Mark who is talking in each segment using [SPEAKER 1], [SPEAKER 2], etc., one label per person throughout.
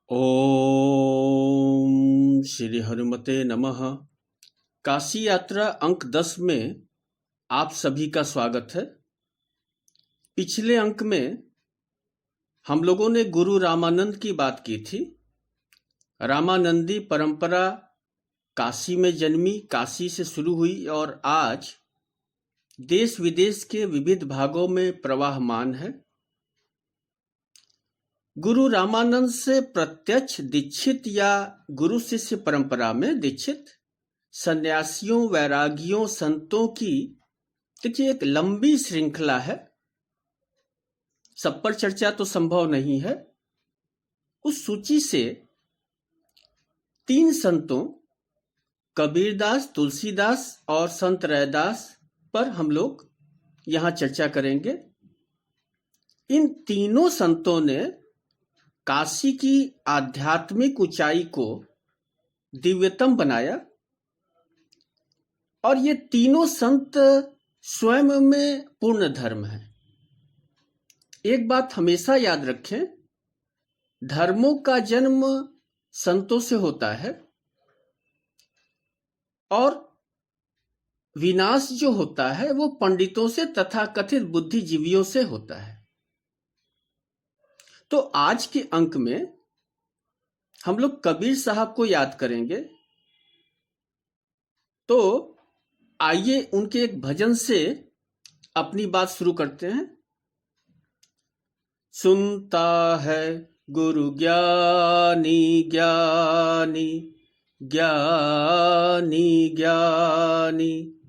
[SPEAKER 1] ओम श्री हनुमते नमः। काशी यात्रा अंक 10 में आप सभी का स्वागत है। पिछले अंक में हम लोगों ने गुरु रामानंद की बात की थी। रामानंदी परंपरा काशी में जन्मी, काशी से शुरू हुई और आज देश विदेश के विविध भागों में प्रवाहमान है। गुरु रामानंद से प्रत्यक्ष दीक्षित या गुरु शिष्य परंपरा में दीक्षित सन्यासियों, वैरागियों, संतों की देखिए एक लंबी श्रृंखला है। सब पर चर्चा तो संभव नहीं है। उस सूची से 3 संतों कबीरदास, तुलसीदास और संत रैदास पर हम लोग यहाँ चर्चा करेंगे। इन तीनों संतों ने काशी की आध्यात्मिक ऊंचाई को दिव्यतम बनाया और ये तीनों संत स्वयं में पूर्ण धर्म है। एक बात हमेशा याद रखें, धर्मों का जन्म संतों से होता है और विनाश जो होता है वो पंडितों से, तथाकथित बुद्धिजीवियों से होता है। तो आज के अंक में हम लोग कबीर साहब को याद करेंगे। तो आइए उनके एक भजन से अपनी बात शुरू करते हैं। सुनता है गुरु ज्ञानी ज्ञानी, ज्ञानी ज्ञानी,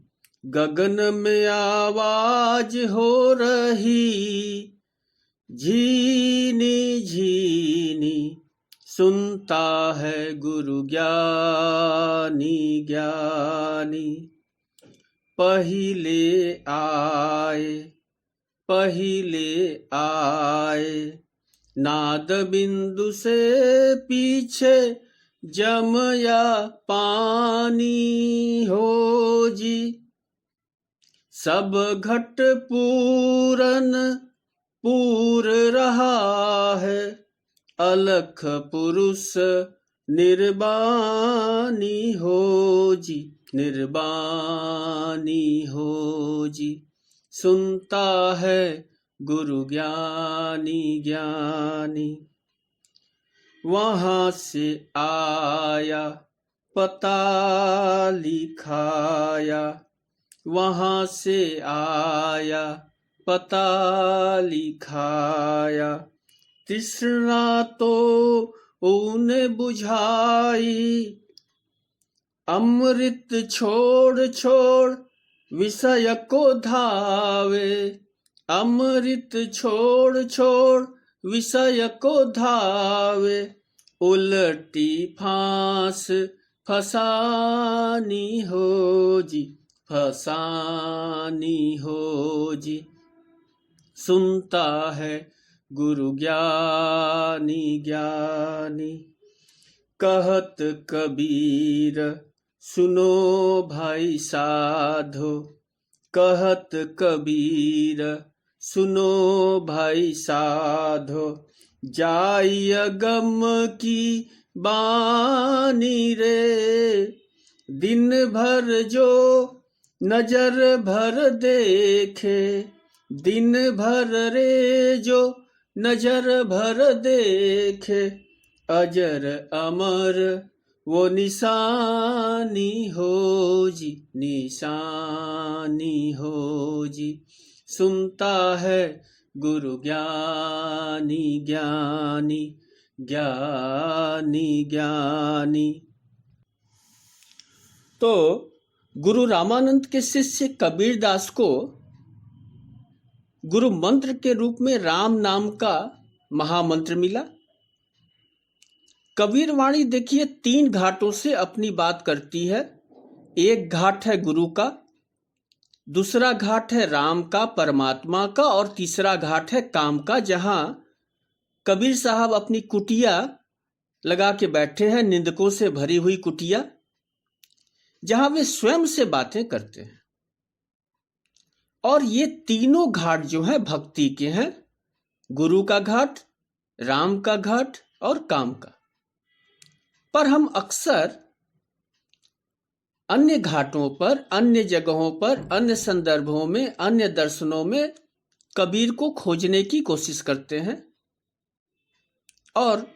[SPEAKER 1] गगन में आवाज हो रही, झीनी झीनी, सुनता है गुरु ज्ञानी ज्ञानी। पहिले आए नाद बिंदु से पीछे जम या पानी हो जी, सब घट पूरन पूर रहा है, अलख पुरुष निर्वाणी हो जी, निर्वाणी हो जी। सुनता है गुरु ज्ञानी ज्ञानी। वहां से आया पता लिखाया, वहां से आया पता लिखाया, तृष्णा तो ऊने बुझाई, अमृत छोड़ छोड़ विषय को धावे, अमृत छोड़ छोड़ विषय को धावे, उलटी फांस फसानी हो जी, फसानी हो जी। सुनता है गुरु ज्ञानी ज्ञानी। कहत कबीर सुनो भाई साधो, कहत कबीर सुनो भाई साधो, जाई अगम की बानी रे, दिन भर जो नजर भर देखे, दिन भर रे जो नजर भर देखे, अजर अमर वो निशानी हो जी, निशानी हो जी। सुनता है गुरु ज्ञानी ज्ञानी, ज्ञानी ज्ञानी। तो गुरु रामानंद के शिष्य कबीरदास को गुरु मंत्र के रूप में राम नाम का महामंत्र मिला। कबीर वाणी देखिए 3 घाटों से अपनी बात करती है। एक घाट है गुरु का, दूसरा घाट है राम का, परमात्मा का, और तीसरा घाट है काम का, जहां कबीर साहब अपनी कुटिया लगा के बैठे हैं, निंदकों से भरी हुई कुटिया, जहां वे स्वयं से बातें करते हैं। और ये तीनों घाट जो हैं भक्ति के हैं, गुरु का घाट, राम का घाट और काम का। पर हम अक्सर अन्य घाटों पर, अन्य जगहों पर, अन्य संदर्भों में, अन्य दर्शनों में कबीर को खोजने की कोशिश करते हैं, और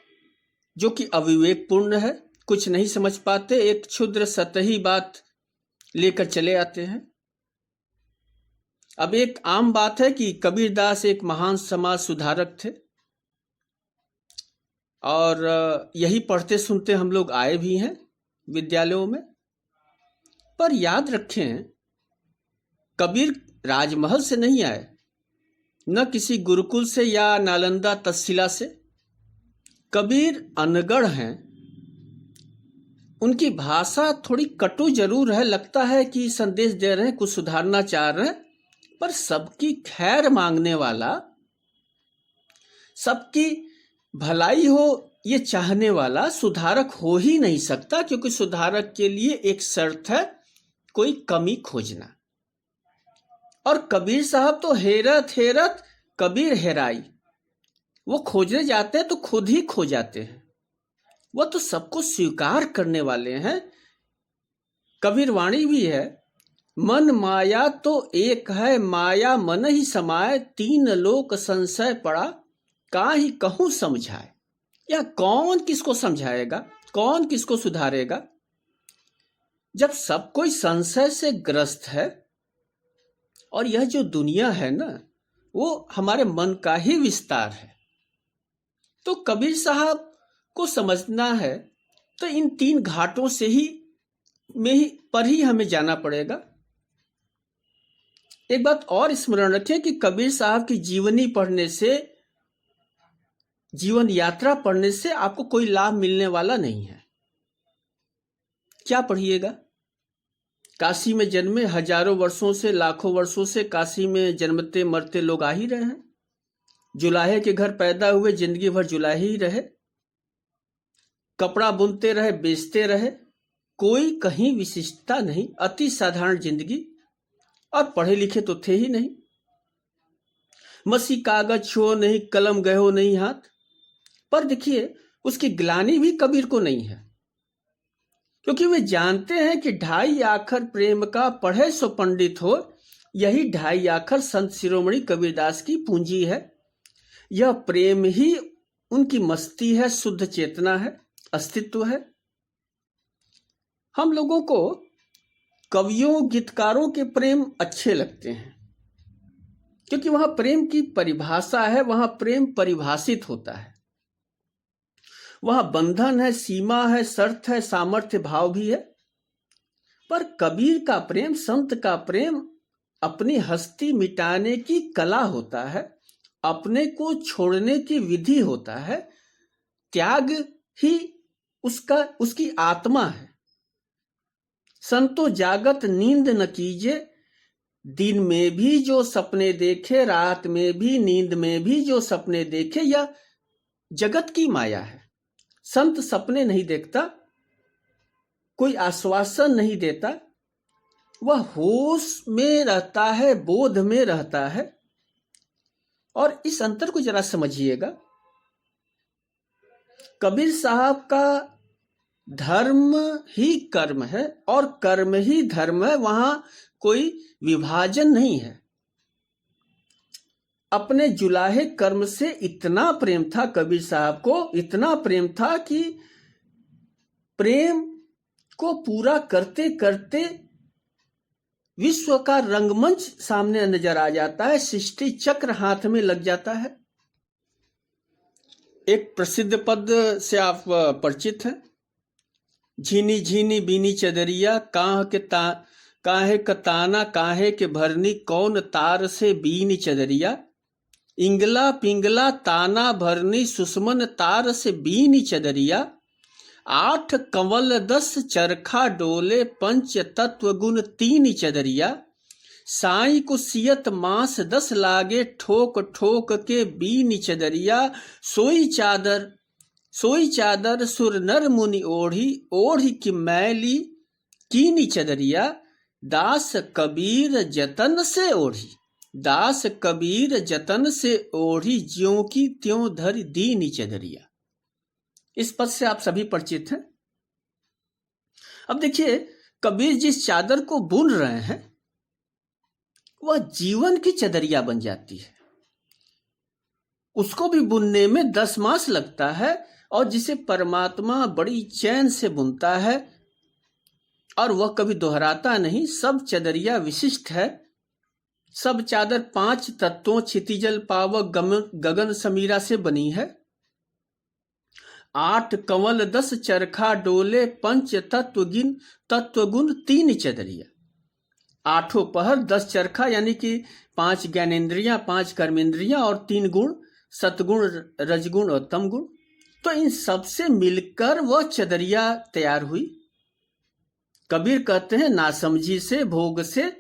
[SPEAKER 1] जो कि अविवेकपूर्ण है, कुछ नहीं समझ पाते, एक क्षुद्र सतही बात लेकर चले आते हैं। अब एक आम बात है कि कबीरदास एक महान समाज सुधारक थे, और यही पढ़ते सुनते हम लोग आए भी हैं विद्यालयों में। पर याद रखें, कबीर राजमहल से नहीं आए, न किसी गुरुकुल से या नालंदा तक्षशिला से। कबीर अनगढ़ हैं। उनकी भाषा थोड़ी कटु जरूर है, लगता है कि संदेश दे रहे हैं, कुछ सुधारना चाह रहे हैं, पर सबकी खैर मांगने वाला, सबकी भलाई हो ये चाहने वाला सुधारक हो ही नहीं सकता, क्योंकि सुधारक के लिए एक शर्त है, कोई कमी खोजना। और कबीर साहब तो हेरत हेरत कबीर हेराई, वो खोजने जाते हैं तो खुद ही खो जाते हैं। वो तो सबको स्वीकार करने वाले हैं। कबीर वाणी भी है, मन माया तो एक है, माया मन ही समाये, तीन लोक संशय पड़ा, काहि कहूं समझाए। या कौन किसको समझाएगा, कौन किसको सुधारेगा, जब सब कोई संशय से ग्रस्त है। और यह जो दुनिया है ना, वो हमारे मन का ही विस्तार है। तो कबीर साहब को समझना है तो इन तीन घाटों से ही पर ही हमें जाना पड़ेगा। एक बात और स्मरण रखें कि कबीर साहब की जीवनी पढ़ने से, जीवन यात्रा पढ़ने से आपको कोई लाभ मिलने वाला नहीं है। क्या पढ़िएगा? काशी में जन्मे, हजारों वर्षों से, लाखों वर्षों से काशी में जन्मते मरते लोग आ ही रहे हैं। जुलाहे के घर पैदा हुए, जिंदगी भर जुलाहे ही रहे, कपड़ा बुनते रहे, बेचते रहे, कोई कहीं विशिष्टता नहीं, अति साधारण जिंदगी, और पढ़े लिखे तो थे ही नहीं। मसी कागज छुओ नहीं, कलम गयो नहीं हाथ। पर देखिए, उसकी ग्लानि भी कबीर को नहीं है, क्योंकि वे जानते हैं कि 2.5 आखर प्रेम का पढ़े सो पंडित हो। यही 2.5 आखर संत शिरोमणि कबीरदास की पूंजी है। यह प्रेम ही उनकी मस्ती है, शुद्ध चेतना है, अस्तित्व है। हम लोगों को कवियों, गीतकारों के प्रेम अच्छे लगते हैं, क्योंकि वहां प्रेम की परिभाषा है, वहां प्रेम परिभाषित होता है, वहां बंधन है, सीमा है, शर्त है, सामर्थ्य भाव भी है। पर कबीर का प्रेम, संत का प्रेम अपनी हस्ती मिटाने की कला होता है, अपने को छोड़ने की विधि होता है, त्याग ही उसकी आत्मा है। संतो जागत नींद न कीजे, दिन में भी जो सपने देखे, रात में भी, नींद में भी जो सपने देखे, यह जगत की माया है। संत सपने नहीं देखता, कोई आश्वासन नहीं देता, वह होश में रहता है, बोध में रहता है। और इस अंतर को जरा समझिएगा। कबीर साहब का धर्म ही कर्म है और कर्म ही धर्म है, वहां कोई विभाजन नहीं है। अपने जुलाहे कर्म से इतना प्रेम था कबीर साहब को, इतना प्रेम था कि प्रेम को पूरा करते करते विश्व का रंगमंच सामने नजर आ जाता है, सृष्टि चक्र हाथ में लग जाता है। एक प्रसिद्ध पद से आप परिचित हैं, झीनी झीनी बीनी चदरिया, काहे कताना काहे के भरनी, कौन तार से बीनी चदरिया, इंगला पिंगला ताना भरनी, सुषमन तार से बीनी चदरिया, 8 कंवल 10 चरखा डोले, पंच तत्व गुण 3 चदरिया, साई को सियत मास 10 लागे, ठोक ठोक के बीनी चदरिया, सोई चादर सुर नर मुनि ओढ़ी, ओढ़ी की मैली कीनी चदरिया, दास कबीर जतन से ओढ़ी, दास कबीर जतन से ओढ़ी, ज्यों की त्यों धर दीनी चदरिया। इस पद से आप सभी परिचित हैं। अब देखिए, कबीर जिस चादर को बुन रहे हैं वह जीवन की चदरिया बन जाती है। उसको भी बुनने में 10 मास लगता है, और जिसे परमात्मा बड़ी चैन से बुनता है, और वह कभी दोहराता नहीं। सब चदरिया विशिष्ट है। सब चादर 5 तत्वों क्षितिजल पावक गगन समीरा से बनी है। 8 कंवल 10 चरखा डोले, पंच तत्वगुण 3 चदरिया। 8 पहर 10 चरखा, यानी कि 5 ज्ञानेन्द्रियां, 5 कर्मेंद्रियां और 3 गुण, सतगुण, रजगुण और तमगुण। तो इन सब से मिलकर वह चदरिया तैयार हुई। कबीर कहते हैं, नासमझी से, भोग से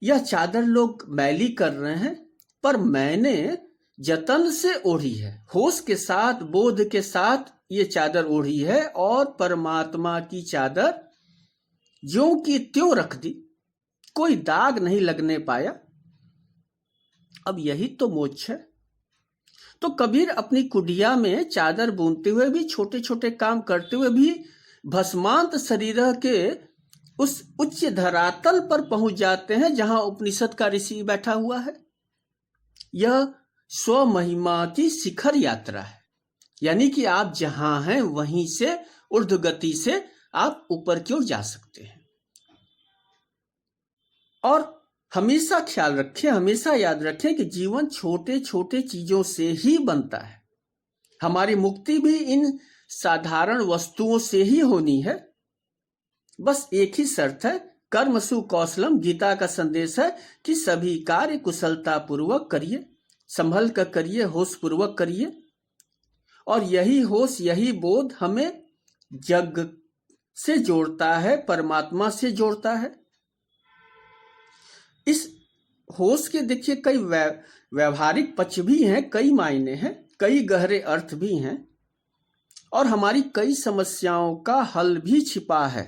[SPEAKER 1] यह चादर लोग मैली कर रहे हैं, पर मैंने जतन से ओढ़ी है। होश के साथ, बोध के साथ ये चादर ओढ़ी है, और परमात्मा की चादर ज्यों की त्यों रख दी, कोई दाग नहीं लगने पाया। अब यही तो मोक्ष है। तो कबीर अपनी कुटिया में चादर बुनते हुए भी, छोटे छोटे काम करते हुए भी भस्मांत शरीर के उस उच्च धरातल पर पहुंच जाते हैं जहां उपनिषद का ऋषि बैठा हुआ है। यह स्व महिमा की शिखर यात्रा है, यानी कि आप जहां हैं वहीं से ऊर्ध्व गति से आप ऊपर की ओर जा सकते हैं। और हमेशा ख्याल रखें, हमेशा याद रखें कि जीवन छोटे छोटे चीजों से ही बनता है। हमारी मुक्ति भी इन साधारण वस्तुओं से ही होनी है। बस एक ही शर्त है, कर्मसु कौशलम। गीता का संदेश है कि सभी कार्य कुशलता पूर्वक करिए, संभल कर करिए, होश पूर्वक करिए। और यही होश, यही बोध हमें जग से जोड़ता है, परमात्मा से जोड़ता है। इस होश के देखिए कई व्यवहारिक पक्ष भी हैं, कई मायने हैं, कई गहरे अर्थ भी हैं, और हमारी कई समस्याओं का हल भी छिपा है।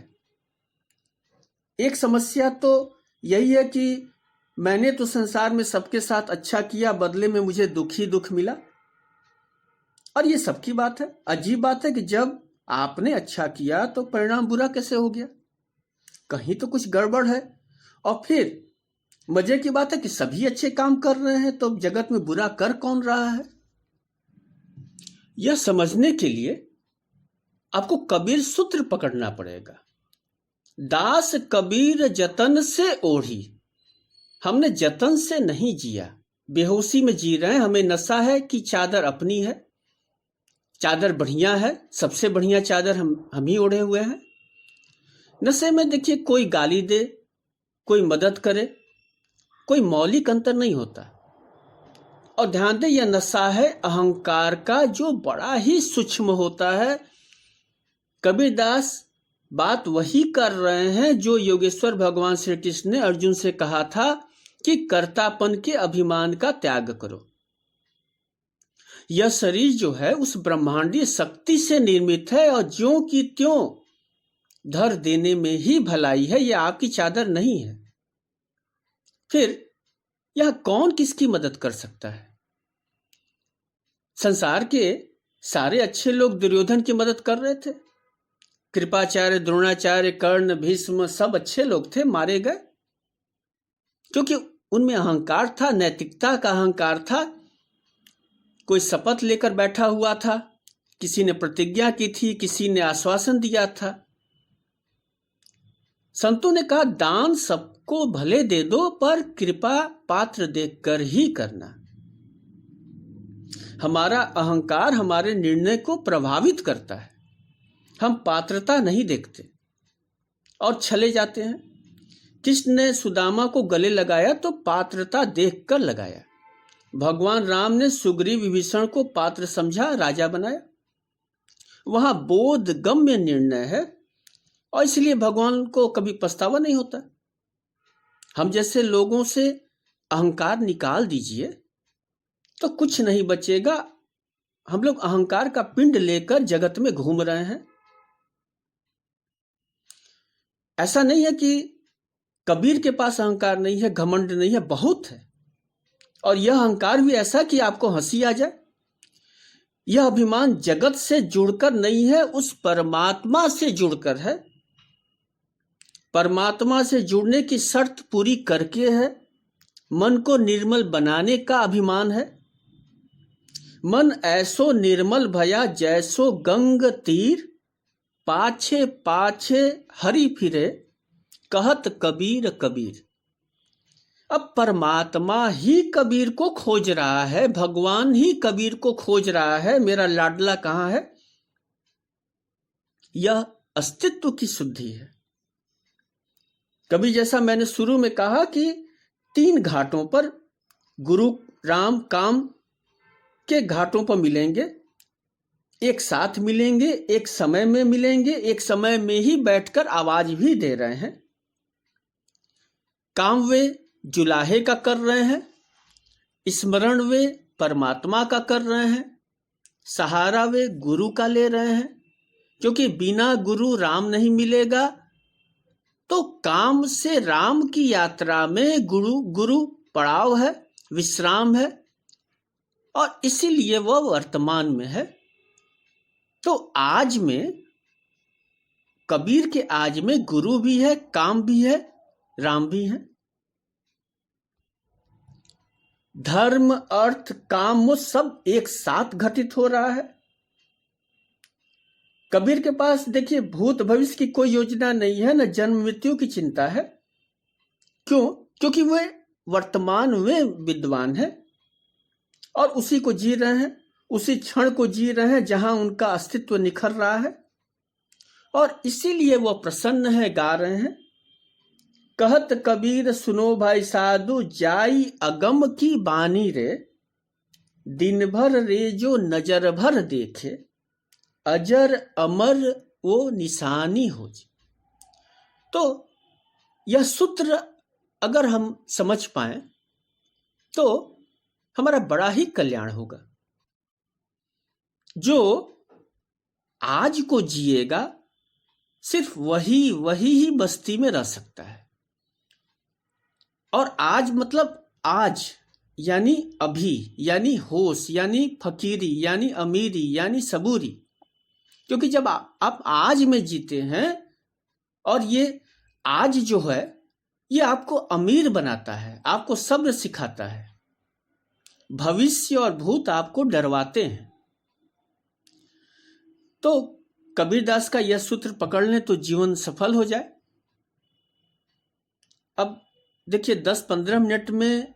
[SPEAKER 1] एक समस्या तो यही है कि मैंने तो संसार में सबके साथ अच्छा किया, बदले में मुझे दुख ही दुख मिला। और ये सबकी बात है। अजीब बात है कि जब आपने अच्छा किया तो परिणाम बुरा कैसे हो गया? कहीं तो कुछ गड़बड़ है। और फिर मजे की बात है कि सभी अच्छे काम कर रहे हैं, तो जगत में बुरा कर कौन रहा है? यह समझने के लिए आपको कबीर सूत्र पकड़ना पड़ेगा। दास कबीर जतन से ओढ़ी। हमने जतन से नहीं जिया, बेहोशी में जी रहे हैं। हमें नशा है कि चादर अपनी है, चादर बढ़िया है, सबसे बढ़िया चादर हम ही ओढ़े हुए हैं। नशे में देखिए कोई गाली दे, कोई मदद करे, कोई मौलिक अंतर नहीं होता। और ध्यान दें, यह नशा है अहंकार का, जो बड़ा ही सूक्ष्म होता है। कबीरदास बात वही कर रहे हैं जो योगेश्वर भगवान श्री कृष्ण ने अर्जुन से कहा था कि कर्तापन के अभिमान का त्याग करो। यह शरीर जो है उस ब्रह्मांडीय शक्ति से निर्मित है, और ज्यों की त्यों धर देने में ही भलाई है। यह आपकी चादर नहीं है। फिर यह कौन किसकी मदद कर सकता है? संसार के सारे अच्छे लोग दुर्योधन की मदद कर रहे थे। कृपाचार्य, द्रोणाचार्य, कर्ण, भीष्म सब अच्छे लोग थे, मारे गए क्योंकि उनमें अहंकार था, नैतिकता का अहंकार था। कोई शपथ लेकर बैठा हुआ था, किसी ने प्रतिज्ञा की थी, किसी ने आश्वासन दिया था। संतों ने कहा, दान सबको भले दे दो, पर कृपा पात्र देखकर ही करना। हमारा अहंकार हमारे निर्णय को प्रभावित करता है। हम पात्रता नहीं देखते और छले जाते हैं। कृष्ण ने सुदामा को गले लगाया तो पात्रता देखकर लगाया। भगवान राम ने सुग्रीव विभीषण को पात्र समझा, राजा बनाया। वहां बोध गम्य निर्णय है, और इसलिए भगवान को कभी पछतावा नहीं होता। हम जैसे लोगों से अहंकार निकाल दीजिए तो कुछ नहीं बचेगा। हम लोग अहंकार का पिंड लेकर जगत में घूम रहे हैं। ऐसा नहीं है कि कबीर के पास अहंकार नहीं है, घमंड नहीं है, बहुत है। और यह अहंकार भी ऐसा कि आपको हंसी आ जाए। यह अभिमान जगत से जुड़कर नहीं है, उस परमात्मा से जुड़कर है। परमात्मा से जुड़ने की शर्त पूरी करके है। मन को निर्मल बनाने का अभिमान है। मन ऐसो निर्मल भया जैसो गंग तीर, पाछे पाछे हरि फिरे कहत कबीर कबीर। अब परमात्मा ही कबीर को खोज रहा है, भगवान ही कबीर को खोज रहा है, मेरा लाडला कहाँ है। यह अस्तित्व की शुद्धि है। कबीर जैसा मैंने शुरू में कहा कि 3 घाटों पर गुरु राम काम के घाटों पर मिलेंगे, एक साथ मिलेंगे, एक समय में मिलेंगे, एक समय में ही बैठकर आवाज भी दे रहे हैं। काम वे जुलाहे का कर रहे हैं, स्मरण वे परमात्मा का कर रहे हैं, सहारा वे गुरु का ले रहे हैं, क्योंकि बिना गुरु राम नहीं मिलेगा। तो काम से राम की यात्रा में गुरु पड़ाव है, विश्राम है, और इसीलिए वह वर्तमान में है। तो आज में, कबीर के आज में गुरु भी है, काम भी है, राम भी है। धर्म अर्थ काम वो सब एक साथ घटित हो रहा है। कबीर के पास देखिए भूत भविष्य की कोई योजना नहीं है, न जन्म मृत्यु की चिंता है। क्यों? क्योंकि वे वर्तमान में विद्वान है और उसी को जी रहे हैं, उसी क्षण को जी रहे हैं जहां उनका अस्तित्व निखर रहा है, और इसीलिए वह प्रसन्न है, गा रहे हैं। कहत कबीर सुनो भाई साधु, जाई अगम की बानी रे, दिन भर रे जो नजर भर देखे, अजर अमर वो निशानी हो जी। तो यह सूत्र अगर हम समझ पाए तो हमारा बड़ा ही कल्याण होगा। जो आज को जिएगा सिर्फ वही ही बस्ती में रह सकता है। और आज मतलब आज यानी अभी, यानी होश, यानी फकीरी, यानी अमीरी, यानी सबूरी। क्योंकि जब आप आज में जीते हैं, और ये आज जो है ये आपको अमीर बनाता है, आपको सब्र सिखाता है। भविष्य और भूत आपको डरवाते हैं। तो कबीरदास का यह सूत्र पकड़ लें तो जीवन सफल हो जाए। अब देखिए 10-15 मिनट में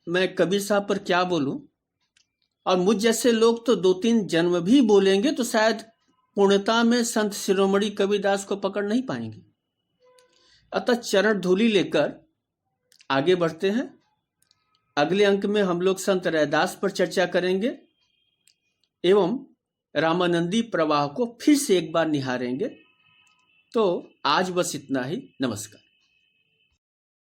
[SPEAKER 1] मैं कबीर साहब पर क्या बोलूं, और मुझ जैसे लोग तो 2-3 जन्म भी बोलेंगे तो शायद पूर्णता में संत शिरोमणि कबीरदास को पकड़ नहीं पाएंगे। अतः चरण धूलि लेकर आगे बढ़ते हैं। अगले अंक में हम लोग संत रैदास पर चर्चा करेंगे एवं रामानंदी प्रवाह को फिर से एक बार निहारेंगे। तो आज बस इतना ही। नमस्कार।